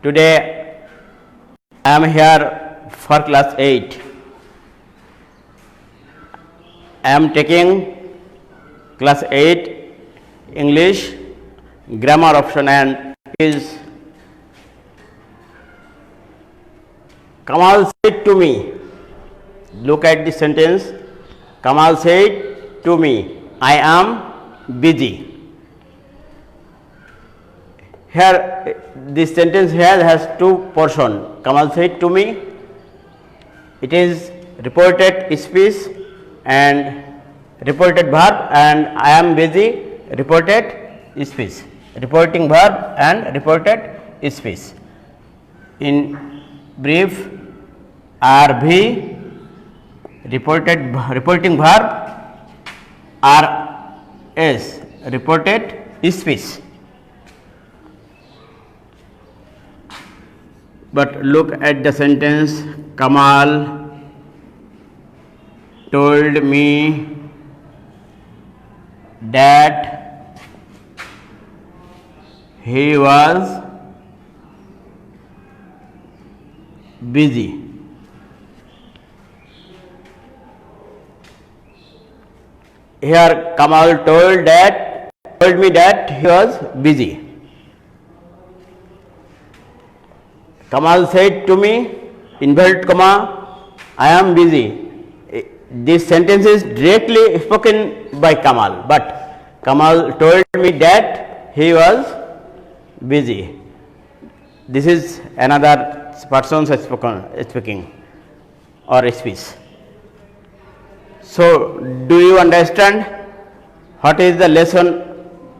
Today I am here for class 8. I am taking class 8 English grammar option and is Kamal said to me. Look at the sentence. Kamal said to me, I am busy. Here this sentence here has two portions. Kamal said to me, it is reported speech and reported verb, and I am busy reported speech. Reporting verb and reported speech. In brief, RV reporting verb, RS reported speech. But look at the sentence. Kamal told me that he was busy. Here Kamal told me that he was busy. Kamal said to me, inverted comma, I am busy. This sentence is directly spoken by Kamal, but Kamal told me that he was busy. This is another person's speaking or speech. So, do you understand what is the lesson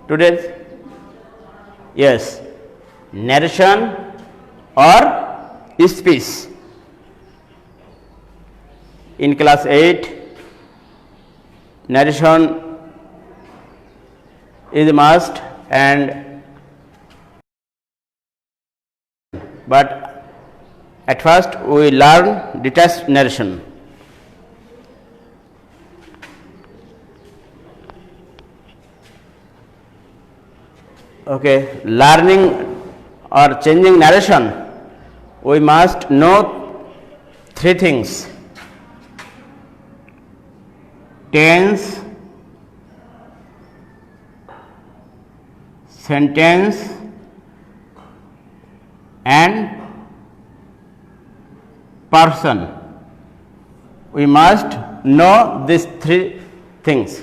today? Yes, narration or speech. In class 8, narration is a must, but at first we learn detached narration. Okay, learning or changing narration, we must know three things: tense, sentence, and person. We must know these three things.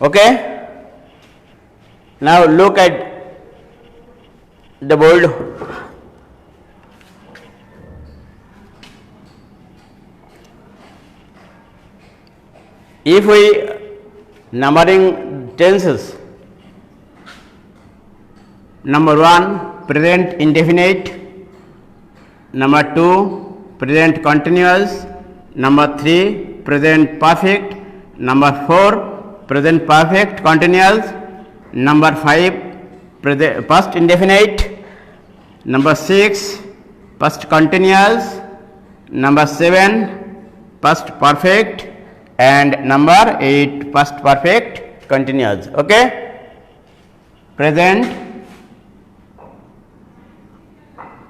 Okay? Now look at the board. If we numbering tenses, number 1 present indefinite, number 2 present continuous, number 3 present perfect, number 4 present perfect continuous, number 5 past indefinite, number 6 past continuous, number 7 past perfect, and number 8 past perfect continuous. Okay? Present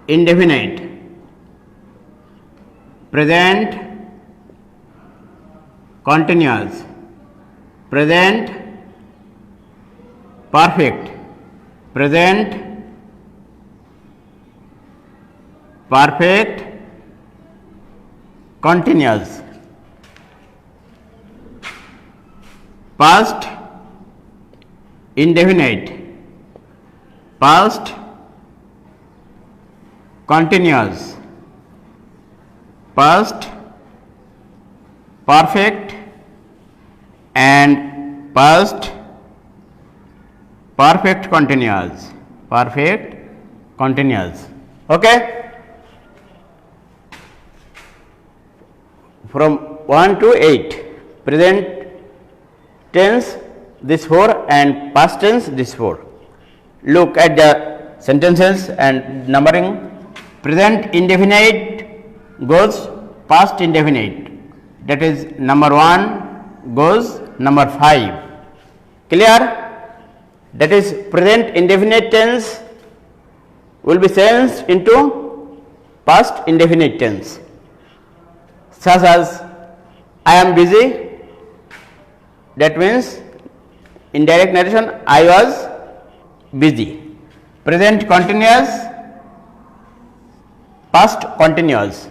indefinite, present continuous, present perfect, present perfect continuous, past indefinite, past continuous, past perfect, and past perfect continuous, perfect continuous. Okay? From 1 to 8, present tense this 4 and past tense this 4. Look at the sentences and numbering. Present indefinite goes past indefinite, that is number 1 goes number 5. Clear? that is present indefinite tense will be changed into past indefinite tense, such as I am busy, that means in direct narration I was busy. Present continuous, past continuous,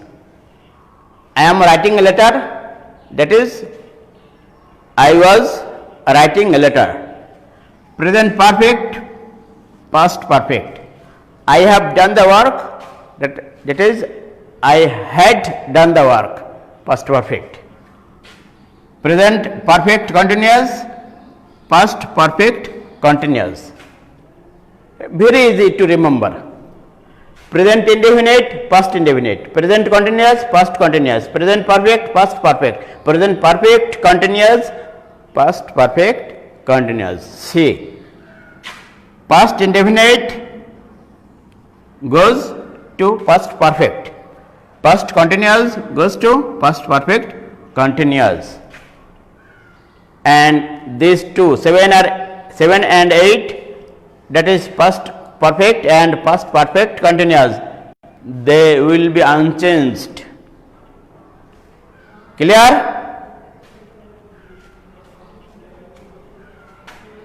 I am writing a letter, that is I was writing a letter. Present perfect, past perfect, I have done the work, that is I had done the work, past perfect. Present perfect continuous, past perfect continuous. Very easy to remember. Present indefinite, past indefinite. Present continuous, past continuous. Present perfect, past perfect. Present perfect continuous, past perfect continuous. See, past indefinite goes to past perfect. Past continuous goes to past perfect continuous. And these two, 7 and 8, that is past perfect and past perfect continuous, they will be unchanged. Clear?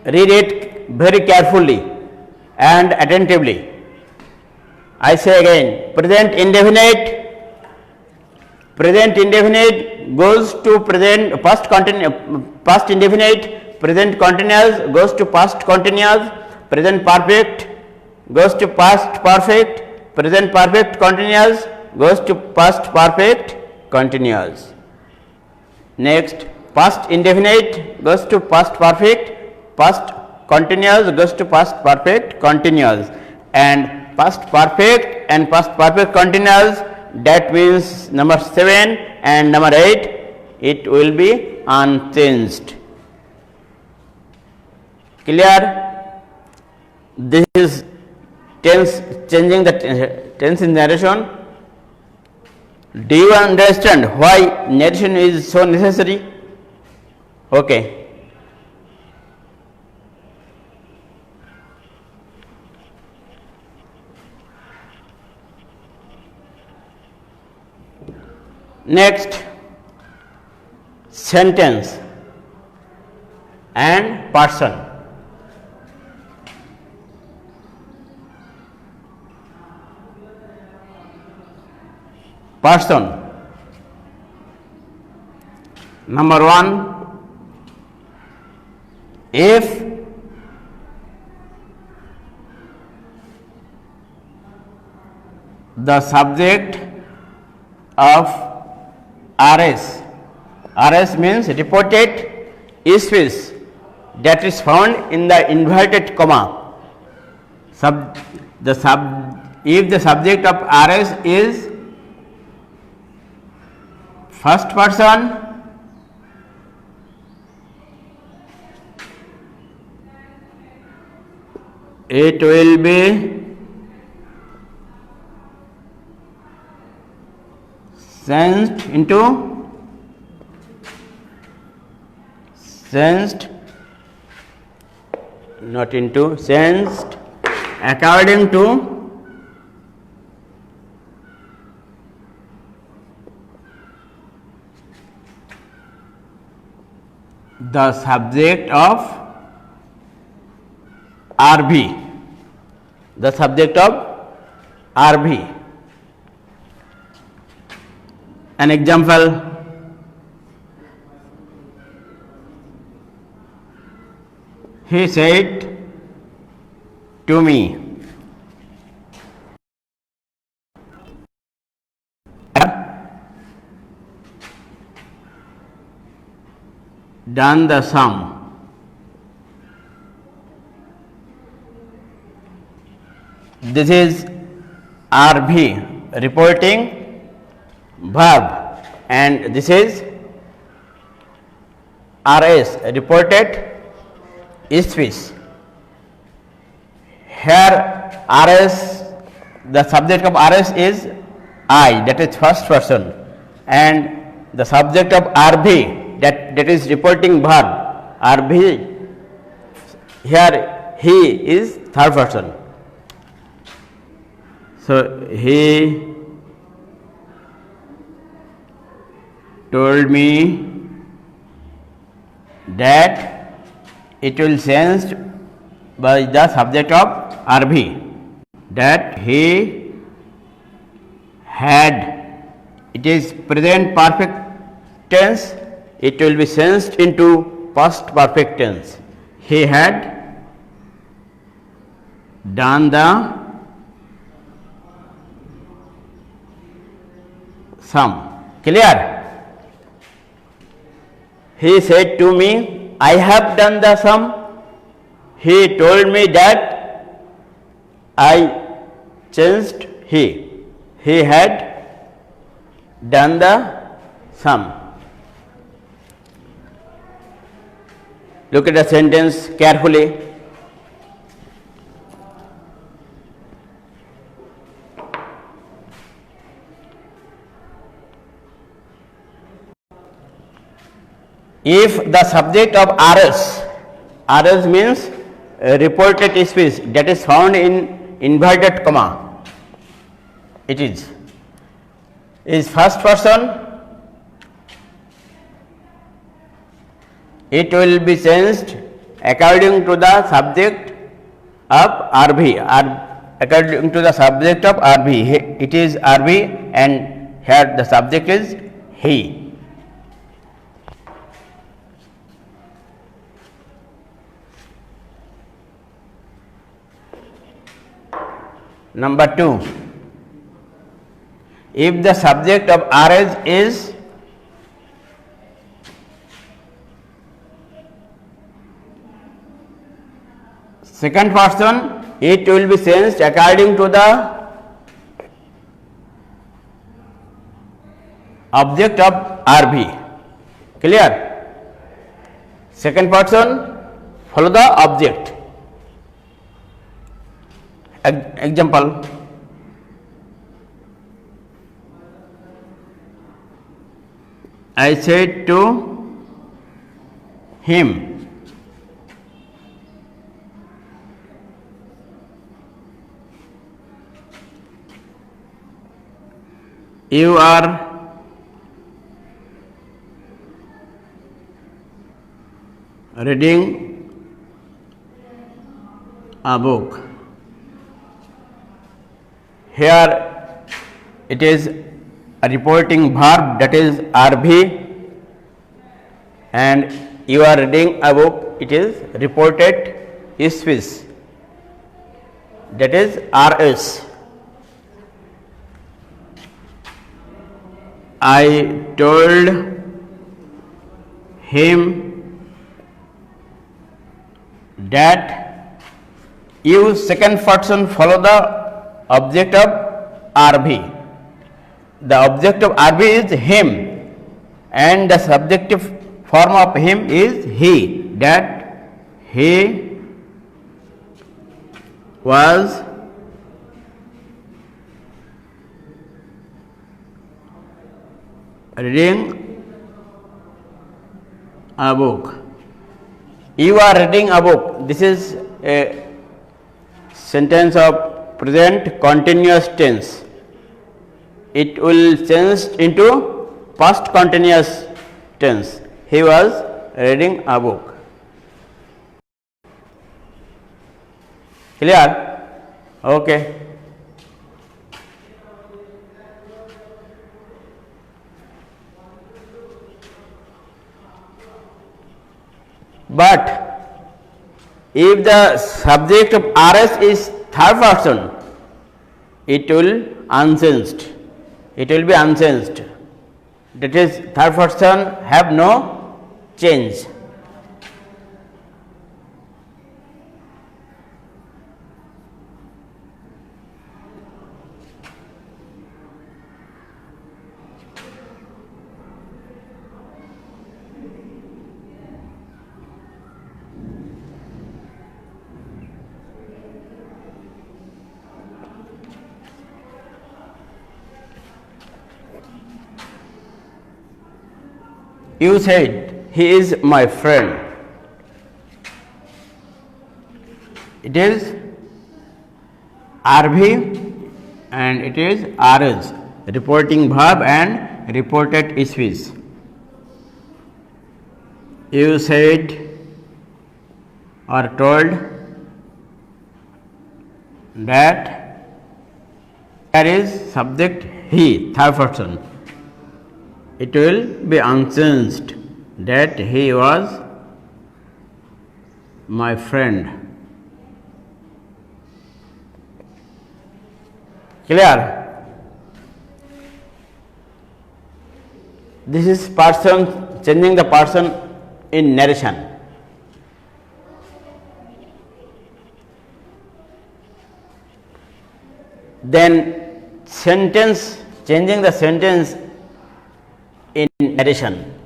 Read it very carefully and attentively. I say again, present indefinite goes to present past indefinite, present continuous goes to past continuous, present perfect goes to past perfect, present perfect continuous goes to past perfect continuous. Next, past indefinite goes to past perfect, past continuous goes to past perfect continuous, and past perfect and past perfect continuous, that means number 7 and number 8, it will be unchanged. Clear? This is tense, changing the tense in narration. Do you understand why narration is so necessary? Okay. Next, sentence and person. Person. Number 1, if the subject of RS means reported speech, that is found in the inverted comma. If the subject of RS is first person, it will be changed according to the subject of RV. The subject of RV. An example, he said to me, done the sum. This is RV, reporting verb, and this is RS, reported speech. Here RS, the subject of RS is I, that is first person, and the subject of RV, that is reporting verb RV. Here he is third person. So he told me that it will changed by the subject of RV, that he had, it is present perfect tense, it will be changed into past perfect tense. He had done the sum. Clear? He said to me, I have done the sum. He told me that I changed he. He had done the sum. Look at the sentence carefully. If the subject of RS means reported speech, that is found in inverted comma, it is first person, it will be changed according to the subject of RV, according to the subject of RV. It is RV and here the subject is he. Number 2, if the subject of RS is second person, it will be changed according to the object of RV. Clear? Second person follow the object. Example, I said to him, you are reading a book. Here it is a reporting verb, that is RV, and you are reading a book, it is reported speech, that is RS. I told him that you second person follow the object of RV. The object of RV is him and the subjective form of him is he, that he was reading a book. You are reading a book. This is a sentence of present continuous tense. It will change into past continuous tense. He was reading a book. Clear? Okay. But if the subject of RS is third person, it will unchanged. It will be unchanged. That is, third person have no change. You said, he is my friend. It is RV and it is RS, reporting verb and reported speech. You said or told that there is subject he, third person. It will be unchanged that he was my friend. Clear? This is person, changing the person in narration. Then sentence, changing the sentence in narration.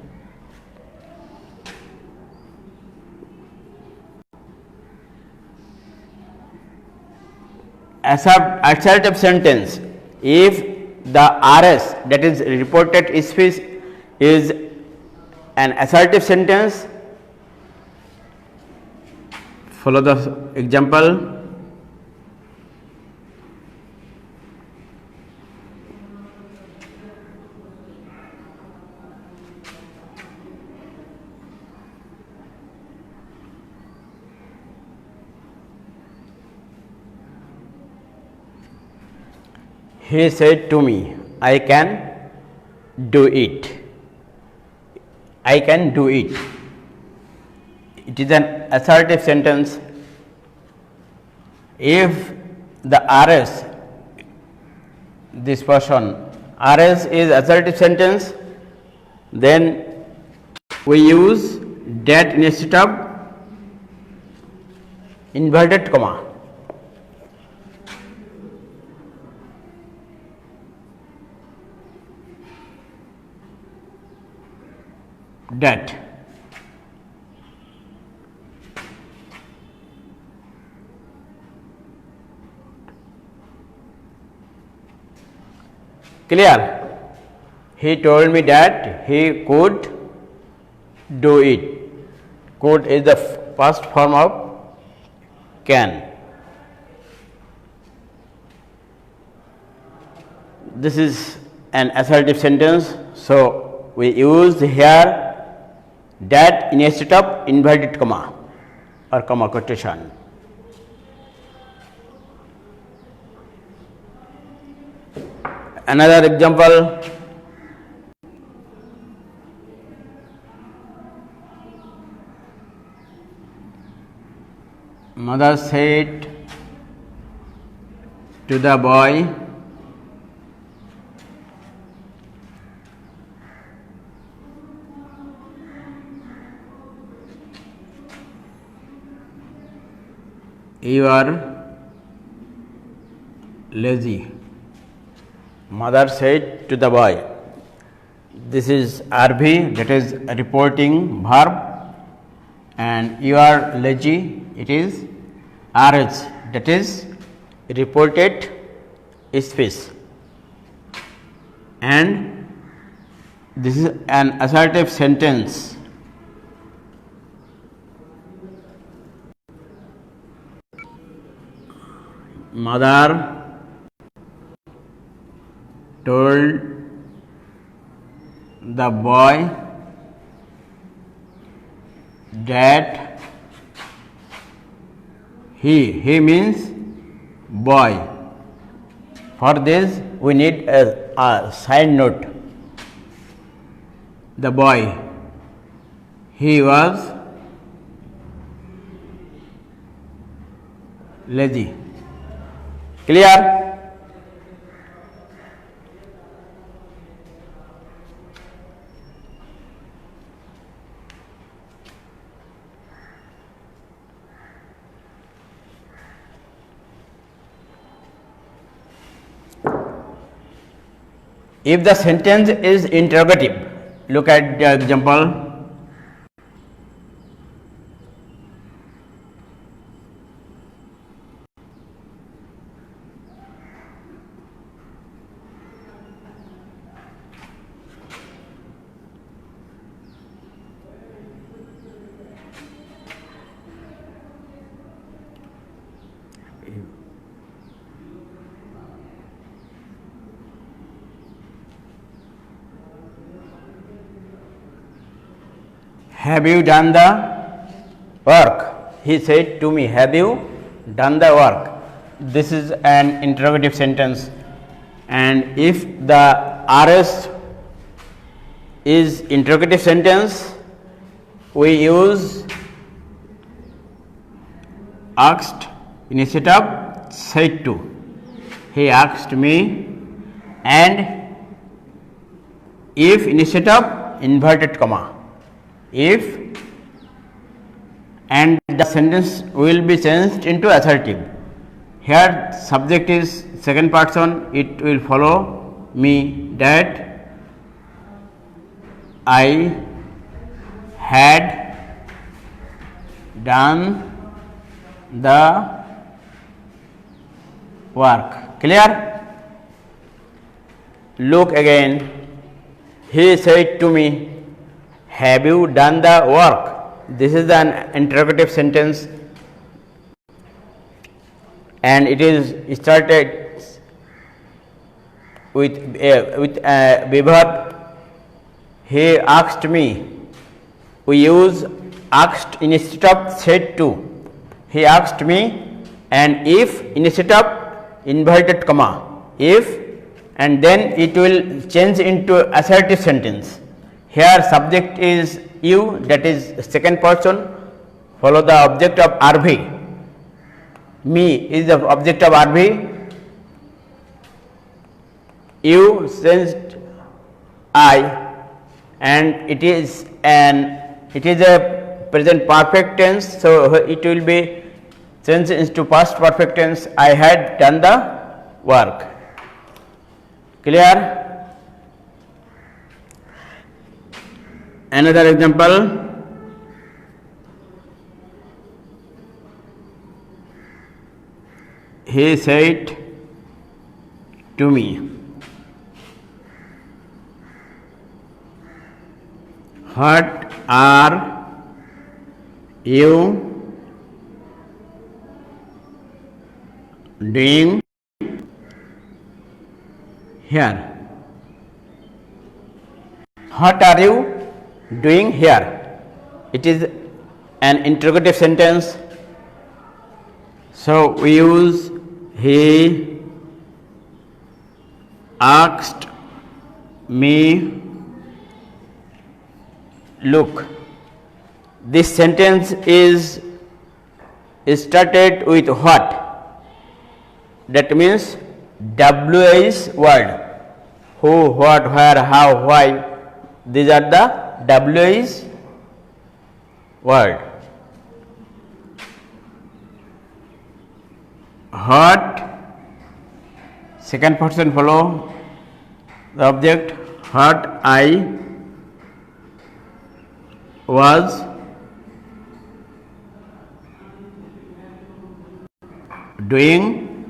Assertive sentence, if the RS, that is reported speech, is an assertive sentence, follow the example. He said to me, I can do it. I can do it. It is an assertive sentence. If the RS, this person, RS is assertive sentence, then we use that instead of inverted comma. That. Clear? He told me that he could do it. Could is the first form of can. This is an assertive sentence, so we use here that instead of inverted comma or comma quotation. Another example, mother said to the boy, you are lazy. Mother said to the boy. This is RV, that is reporting verb, and you are lazy, it is RH, that is reported speech. And this is an assertive sentence. Mother told the boy that he means boy. For this we need a side note. The boy, he was lazy. Clear? If the sentence is interrogative, look at the example. have you done the work? He said to me, have you done the work? This is an interrogative sentence, and if the RS is interrogative sentence, we use asked instead of said to. He asked me, and if instead of inverted comma, if, and the sentence will be changed into assertive. Here subject is second person, it will follow me that I had done the work. Clear? Look again. He said to me, have you done the work? This is an interrogative sentence, and it is started with a verb. He asked me. We use asked instead of said to. He asked me, and if instead of inverted comma, if, and then it will change into assertive sentence. Here subject is you, that is second person, follow the object of RV. Me is the object of RV. You changed I, and it is a present perfect tense, so it will be changed into past perfect tense. I had done the work. Clear? Another example. He said to me, what are you doing here? What are you doing here? It is an interrogative sentence, so we use he asked me. Look, this sentence is started with what? That means WH word. Who, what, where, how, why. These are the WH word. What, second person follow the object. What I was doing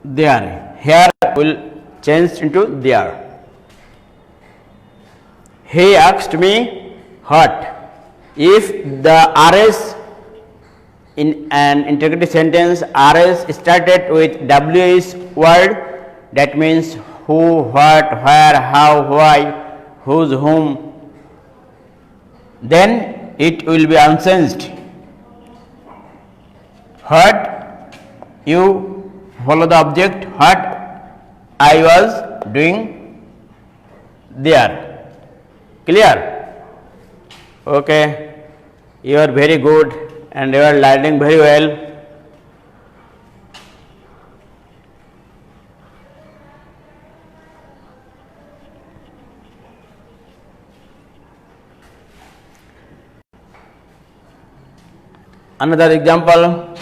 there. Here will change into there. He asked me what. If the RS in an interrogative sentence, RS started with WH word, that means who, what, where, how, why, whose, whom, then it will be unchanged. What, you follow the object, what I was doing there. Clear? Okay, you are very good and you are learning very well. Another example.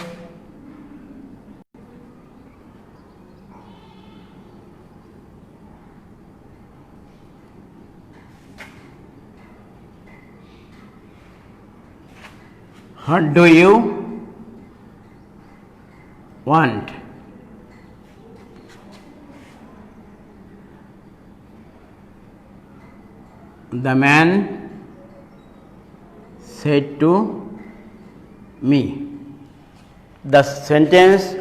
What do you want? The man said to me. The sentence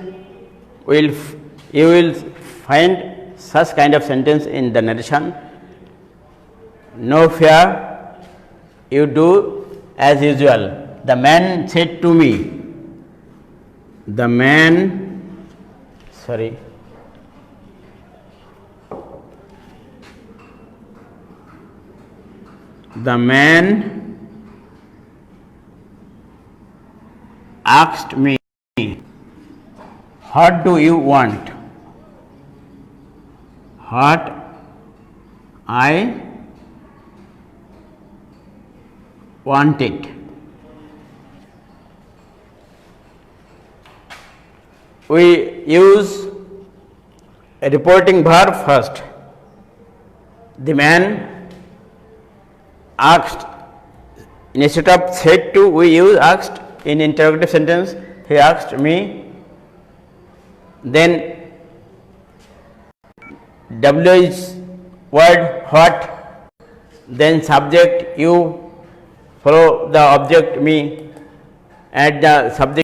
you will find such kind of sentence in the narration. No fear, you do as usual. The man said to me. The man, sorry. The man asked me, what do you want? What I wanted. We use a reporting verb first. The man asked. Instead of said to, we use asked in interrogative sentence. He asked me. Then W is word what, then subject you, follow the object me, add the subject